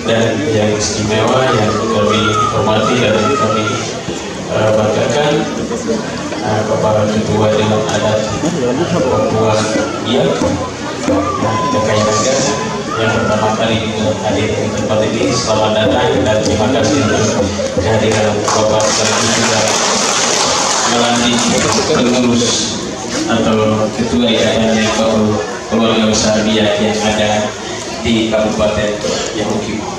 dan yang istimewa yang kami hormati dan kami banggakan, Bapak Ketua Dewan Adat Papua Biak, kita kayaknya yang pertama kali hadir di tempat ini. Selamat datang dan terima kasih untuk kehadiran Bapak sekaligus juga melantik pengurus atau ketua IAIN yang baru keluarga besar Biak yang ada di Kabupaten Yahukimo.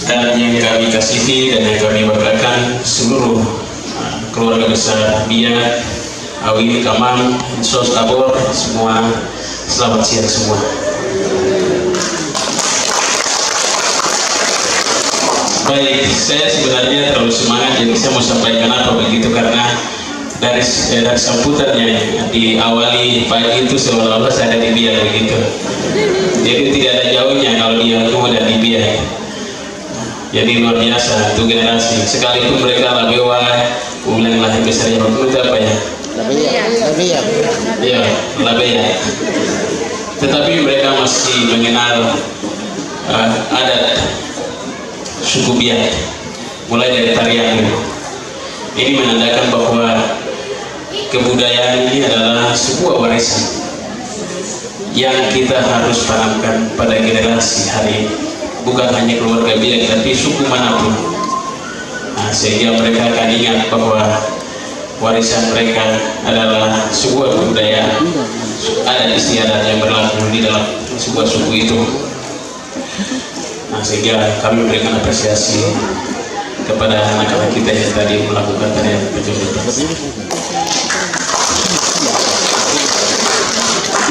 Dan yang kami kasihi dan yang kami banggakan seluruh keluarga besar Biak, Awi, Kamang, Sos, Tabor, semua selamat siang semua. Baik, saya sebenarnya terlalu semangat jadi saya mau sampaikan apa begitu karena dari sambutannya diawali pagi itu seolah-olah saya ada di Biak begitu. Jadi tidak ada jauhnya kalau di Yahukimo dan di Biak. Jadi luar biasa itu generasi. Sekalipun mereka Labewa, ulang lahir besar Yahukimo itu apa ya? Labeya. Iya, Labeya. Tetapi mereka masih mengenal adat suku Biak, mulai dari tarian. Ini menandakan bahwa kebudayaan ini adalah sebuah warisan yang kita harus tanamkan pada generasi hari ini, bukan hanya keluarga Biak tapi suku manapun. Sehingga mereka akan ingat bahwa warisan mereka adalah sebuah kebudayaan, ada istiadat yang berlaku di dalam sebuah suku itu. Sehingga kami memberikan apresiasi kepada anak-anak kita yang tadi melakukan tarian penjemputan.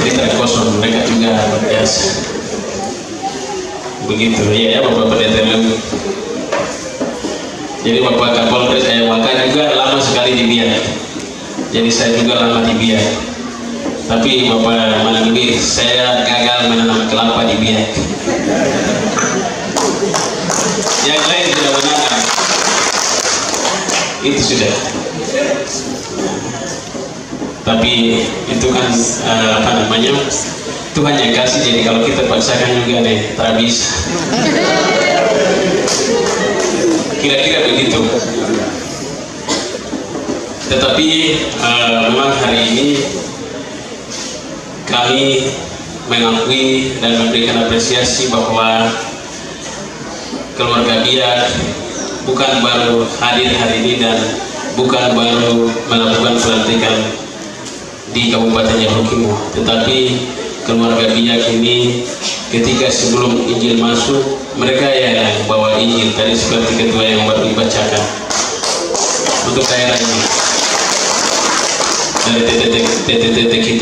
Jadi tak kosong, mereka juga luar biasa. Begitu ya Bapak Pendeta Lewi. Jadi Bapak Kapolres Wakil juga lama sekali di Biak. Jadi saya juga lama di Biak. Tapi Bapak Manangwi, saya gagal menanam kelapa di Biak. Yang lain tidak menanam. Itu sudah. Tapi itu kan apa namanya, Tuhan yang kasih, jadi kalau kita paksakan juga deh tak bisa. Kira-kira begitu. Tetapi memang hari ini kami mengakui dan memberikan apresiasi bahwa keluarga Biak bukan baru hadir hari ini dan bukan baru melakukan pelantikan di Kabupaten Yahukimo, tetapi keluarga Biak ini ketika sebelum Injil masuk, mereka yang bawa Injil tadi seperti ketua yang baru dibacakan untuk daerah ini. Dari titik-titik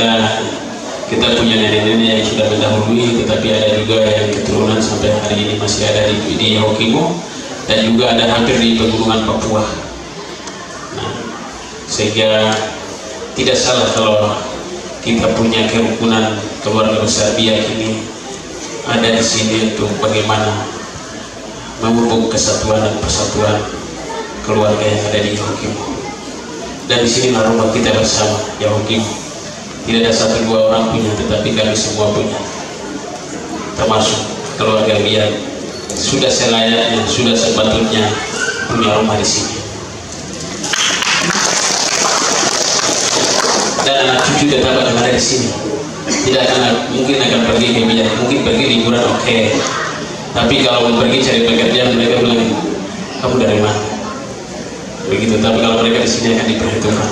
kita punya nenek-nenek yang sudah mendahului, tetapi ada juga yang keturunan sampai hari ini masih ada di Yahukimo dan juga ada hampir di pegunungan Papua. Sehingga tidak salah kalau kita punya kerukunan keluarga besar Biak ini ada di sini untuk bagaimana memupuk kesatuan dan persatuan keluarga yang ada di Yahukimo. Dan di sini rumah kita bersama Yahukimo. Tidak ada satu dua orang punya, tetapi kami semua punya. Termasuk keluarga Biak sudah selayaknya, sudah sepatutnya punya rumah di sini. Dan anak cucu tetap akan ada di sini. Tidak akan mungkin akan pergi ke Biak, mungkin pergi liburan oke. Tapi kalau mau pergi cari pekerjaan mereka bilang kamu dari mana? Begitu. Tapi kalau mereka di sini akan diperhitungkan.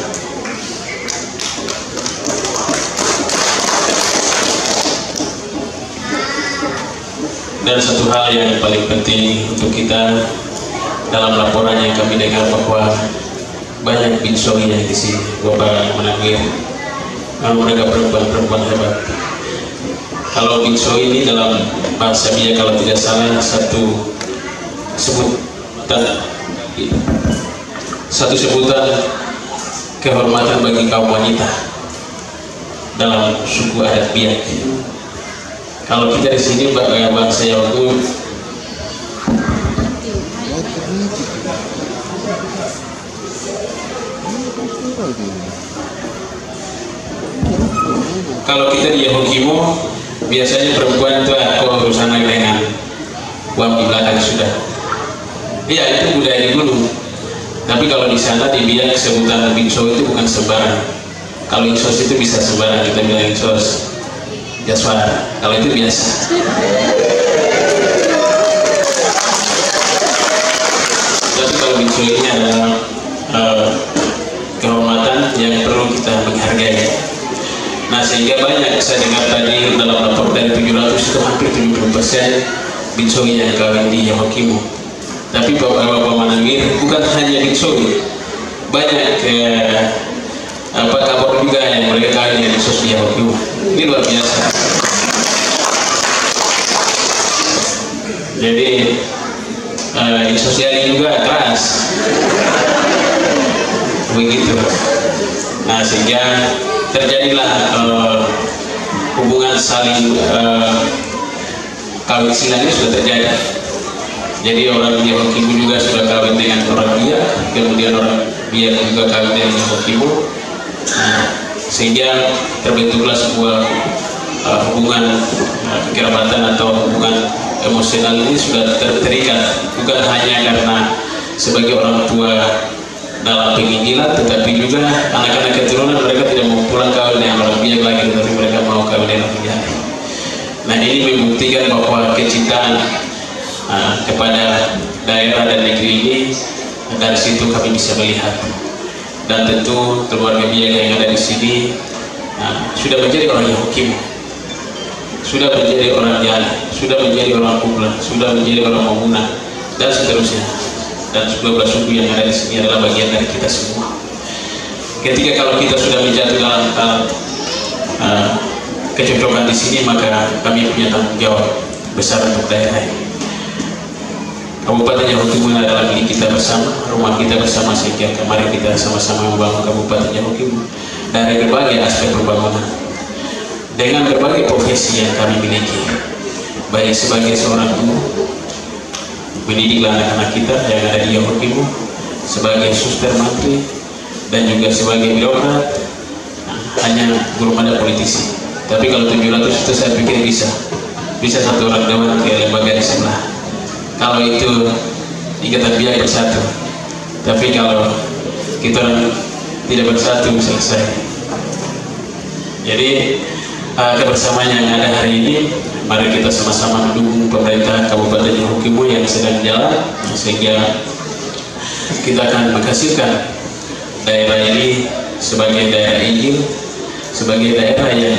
Dan satu hal yang paling penting untuk kita dalam laporan yang kami dengar bahwa banyak binsoi yang di sini, Bapak Menagir, mereka perempuan-perempuan hebat. Kalau binsoi ini dalam bahasa Biak kalau tidak salah satu sebutan kehormatan bagi kaum wanita dalam suku adat Biak. Kalau kita di sini bangsa Yahukimo, kalau kita di Yahukimo biasanya perempuan itu urusan dengan uang di belakang sudah. Iya, itu budaya dulu. Tapi kalau di sana di Biak sebutan binso itu bukan sembarang. Kalau insos itu bisa sembarang, kita bilang insos jaswara. Kalau itu biasa. Tapi kalau binso ini adalah kehormatan yang perlu kita menghargai. Nah, sehingga banyak saya dengar tadi dalam lapor dari 700 itu hampir 70% binso yang kawin di Yahokimu. Tapi Bapak Manangir bukan hanya binso, banyak kabar juga yang mereka kawin dengan insos di Yahokimu. Ini luar biasa. Jadi sosialnya juga keras begitu. Nah, sehingga terjadilah hubungan saling kawin silangnya sudah terjadi. Jadi orang Yahokimu juga sudah kawin dengan orang Biak, kemudian orang Biak juga kawin dengan Yahokimu. Nah, sehingga terbentuklah sebuah hubungan kekerabatan atau hubungan emosional ini sudah terikat, bukan hanya karena sebagai orang tua dalam penginjilan, tetapi juga anak-anak keturunan mereka tidak mau pulang kawin dengan orang Biak lagi, tetapi mereka mau kawin dengan orang Biak. Nah, ini membuktikan bahwa kecintaan kepada daerah dan negeri ini dari situ kami bisa melihat. Dan tentu keluarga Biak yang ada di sini sudah menjadi orang Yahokimu, sudah menjadi orang Jali, sudah menjadi orang Kubla, sudah menjadi orang Mamuna, dan seterusnya. Dan 12 suku yang ada di sini adalah bagian dari kita semua. Ketika kalau kita sudah menjadi dalam kecocokan di sini, maka kami punya tanggung jawab besar untuk daerah ini. Kabupaten Yahokimu adalah milik kita bersama, rumah kita bersama, sehingga kemarin kita sama-sama membangun Kabupaten Yahokimu dari berbagai aspek pembangunan dengan berbagai profesi yang kami miliki, baik sebagai seorang guru mendidiklah anak-anak kita yang ada di Yahokimu, sebagai suster mantri, dan juga sebagai birokrat. Hanya belum ada politisi. Tapi kalau 700 itu saya pikir bisa satu orang lewat ke lembaga di sebelah. Kalau itu ikatan Biak bersatu, tapi kalau kita tidak bersatu selesai. Jadi kebersamaan yang ada hari ini, mari kita sama-sama mendukung pemerintah Kabupaten Yahokimu yang sedang jalan, sehingga kita akan menghasilkan daerah ini sebagai daerah Injil, sebagai daerah yang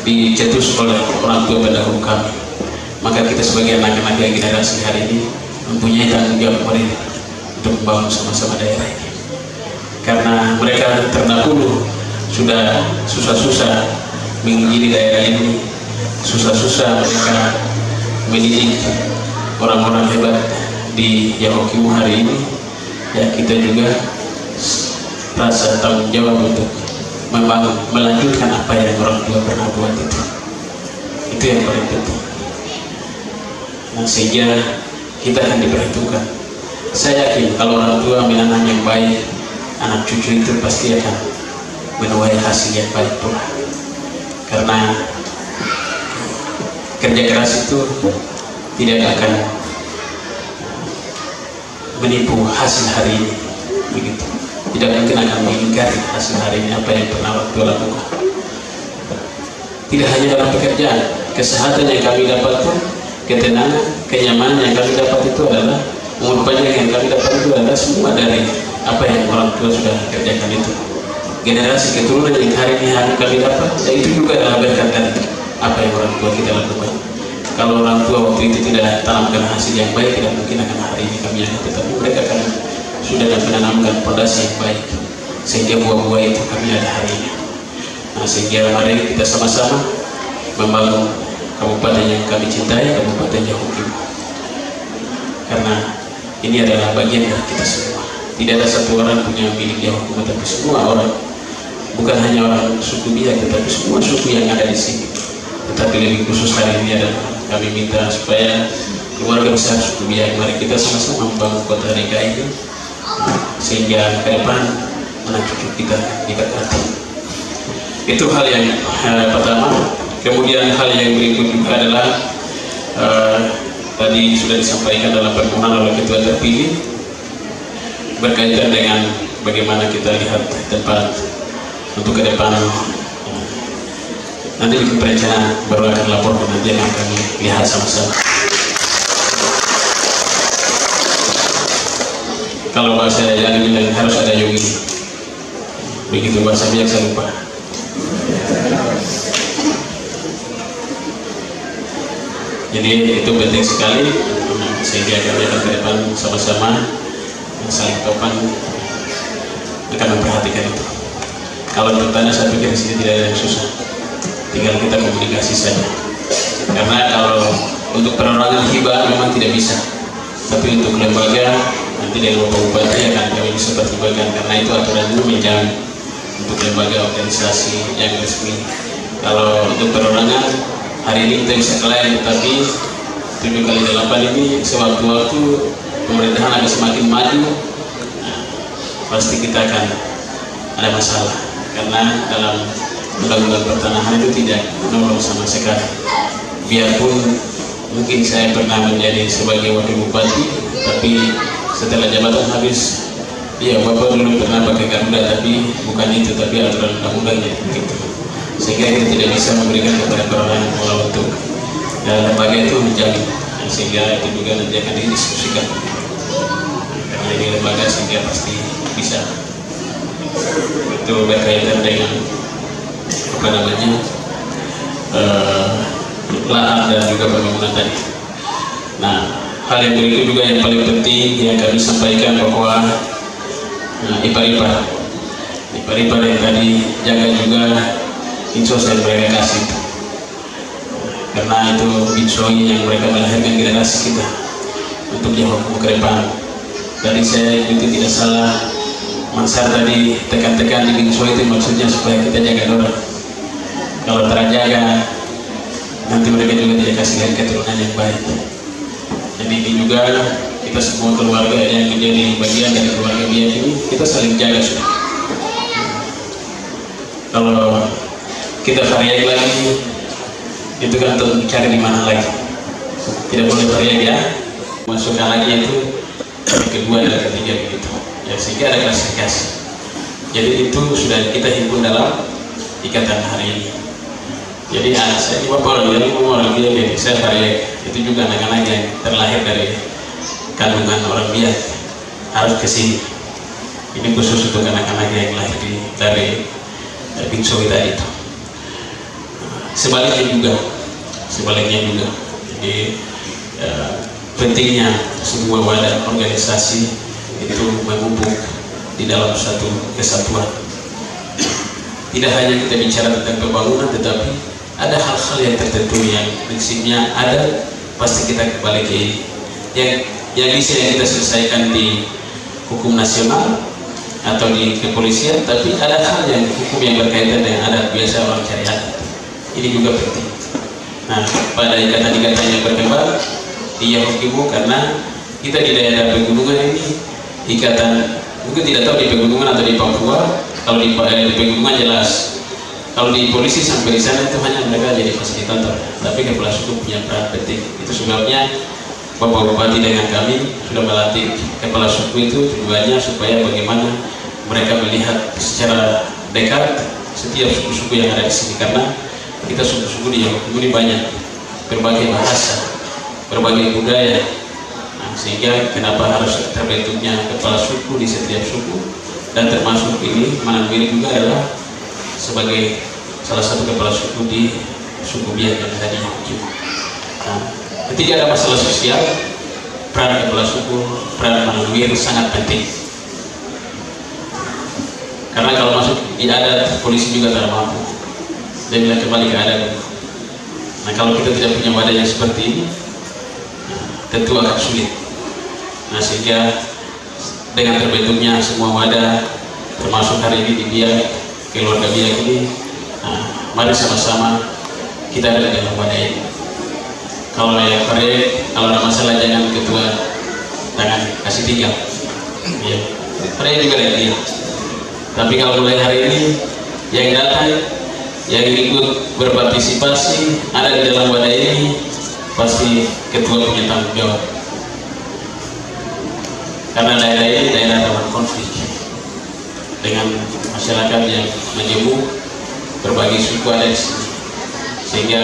dicetus oleh orang tua pendahulu kami. Maka kita sebagai anak-anak yang generasi hari ini mempunyai tanggung jawab untuk membangun sama-sama daerah ini, karena mereka terdahulu sudah susah-susah menginjili daerah ini, susah-susah mereka mendidik orang-orang hebat di Yahokimu hari ini. Ya, kita juga rasa tanggung jawab untuk membangun, melanjutkan apa yang orang tua pernah buat itu yang paling penting. Nah, sehingga kita akan diperhitungkan. Saya yakin kalau orang tua menanam yang baik, anak cucu itu pasti akan menuai hasil yang baik pula. Karena kerja keras itu tidak akan menipu hasil hari ini, begitu. Tidak mungkin akan mengingkari hasil hari ini apa yang pernah orang tua lakukan. Tidak hanya dalam pekerjaan, kesehatan yang kami dapat pun, ketenangan, kenyamanan yang kami dapat itu adalah, umur panjang yang kami dapat itu adalah semua dari apa yang orang tua sudah kerjakan itu. Generasi keturunan yang hari ini kami dapat, ya itu juga adalah berkat dari apa yang orang tua kita lakukan. Kalau orang tua waktu itu tidak tanamkan hasil yang baik, tidak mungkin akan hari ini kami ada, tetapi mereka akan sudah menanamkan fondasi yang baik, sehingga buah-buah itu kami ada hari ini. Nah, sehingga mari kita sama-sama membangun kabupaten yang kami cintai, Kabupaten Yahokimu. Karena ini adalah bagian dari kita semua. Tidak ada satu orang punya milik Yahokimu, tapi semua orang, bukan hanya orang suku Biak, tetapi semua suku yang ada di sini. Tetapi lebih khusus hari ini adalah kami minta supaya keluarga besar suku Biak, mari kita sama-sama membangun kota Rika ini, sehingga ke depan anak cucu kita diberkati. Itu hal yang pertama. Kemudian hal yang berikut juga adalah Tadi sudah disampaikan dalam permohonan oleh ketua terpilih berkaitan dengan bagaimana kita lihat tempat untuk ke depan. Nanti bikin perencanaan baru akan laporkan, nanti akan kami lihat sama-sama. Kalau bahasa yang bilang harus ada yogi, begitu bahasa biak saya lupa. Jadi itu penting sekali, sehingga kami akan ke depan sama-sama saling topan akan memperhatikan itu. Kalau bertanya, saya pikir di sini tidak ada yang susah, tinggal kita komunikasi saja. Karena kalau untuk perorangan hibah memang tidak bisa, tapi untuk lembaga nanti dari Bapak Bupati akan kami bisa pertimbangkan, karena itu aturannya menjamin untuk lembaga organisasi yang resmi. Kalau untuk perorangan hari ini kita bisa klien, tapi 7x8 ini sewaktu-waktu pemerintahan akan semakin maju, nah, pasti kita akan ada masalah, karena dalam undang-undang pertanahan itu tidak menolong sama sekali. Biarpun mungkin saya pernah menjadi sebagai wakil bupati, tapi setelah jabatan habis, ya Bapak dulu pernah pakai Garuda, tapi bukan itu, tapi aturan undang-undangnya begitu. Sehingga kita tidak bisa memberikan kepada perorangan pola untuk lembaga itu menjamin, sehingga itu juga nanti akan didiskusikan, karena ini lembaga sehingga pasti bisa. Itu berkaitan dengan apa namanya lahan dan juga pembangunan tadi. Nah, hal yang berikut juga yang paling penting yang kami sampaikan bahwa ipar-ipar yang tadi jaga juga insos yang mereka kasih, karena itu insoi yang mereka melahirkan generasi kita untuk jauh hukum ke depan. Tadi saya itu tidak salah, Mansar tadi tekan-tekan di insoi itu maksudnya supaya kita jaga orang. Kalau terjaga, nanti mereka juga tidak kasih keturunan yang baik. Jadi ini juga kita semua keluarga yang menjadi bagian dari keluarga Biak ini, kita saling jaga sudah. Kalau kita variasi lagi, itu kan untuk cari di mana lagi. Tidak boleh variasi ya. Masukkan lagi itu yang kedua dan ketiga begitu. Ya, sehingga ada klasifikasi. Jadi itu sudah kita himpun dalam ikatan hari ini. Jadi anak saya juga orang Biak, saya variasi. Itu juga anak-anak yang terlahir dari kandungan orang Biak harus ke sini. Ini khusus untuk anak-anak yang lahir dari Binsoi tadi itu. Sebaliknya juga. Jadi pentingnya semua wadah organisasi itu mengumpul di dalam satu kesatuan. Tidak hanya kita bicara tentang pembangunan, tetapi ada hal-hal yang tertentu yang prinsipnya ada, pasti kita kembali ke ini. Yang bisa kita selesaikan di hukum nasional atau di kepolisian, tapi ada hal yang hukum yang berkaitan dengan adat, biasa orang cari adat. Ini juga penting. Nah, pada ikatan-ikatan yang berkembang di Yahukimu, karena kita di daerah pegunungan ini ikatan, mungkin tidak tahu di pegunungan atau di Papua. Kalau di pegunungan jelas, kalau di polisi sampai di sana itu hanya mereka jadi fasilitator, tapi kepala suku punya peran penting. Itu sebabnya Bapak Bupati dengan kami sudah melatih kepala suku itu tujuannya supaya bagaimana mereka melihat secara dekat setiap suku-suku yang ada di sini, karena kita suku-suku di Yahukimu ini banyak, berbagai bahasa, berbagai budaya. Nah, sehingga kenapa harus terbentuknya kepala suku di setiap suku, dan termasuk ini Mananwiri juga adalah sebagai salah satu kepala suku di suku Biak yang ada di Yahukimu. Nah, ketika ada masalah sosial, peran kepala suku, peran Mananwiri sangat penting. Karena kalau masuk di adat, polisi juga tidak mampu. Dia bilang kembali ke adat. Nah, kalau kita tidak punya wadah yang seperti ini, tentu akan sulit. Nah, sehingga dengan terbentuknya semua wadah, termasuk hari ini di Biak, keluarga Biak ini, nah, mari sama-sama kita ada dalam wadah ini. Kalau yang kalau ada masalah jangan ketua tangan kasih tinggal. Ya, Parek juga ada dia. Tapi kalau mulai hari ini yang datang, yang ikut berpartisipasi ada di dalam wadah ini, pasti ketua punya tanggung jawab, karena daerah ini daerah rawan konflik dengan masyarakat yang majemuk, berbagai suku ada di sini, sehingga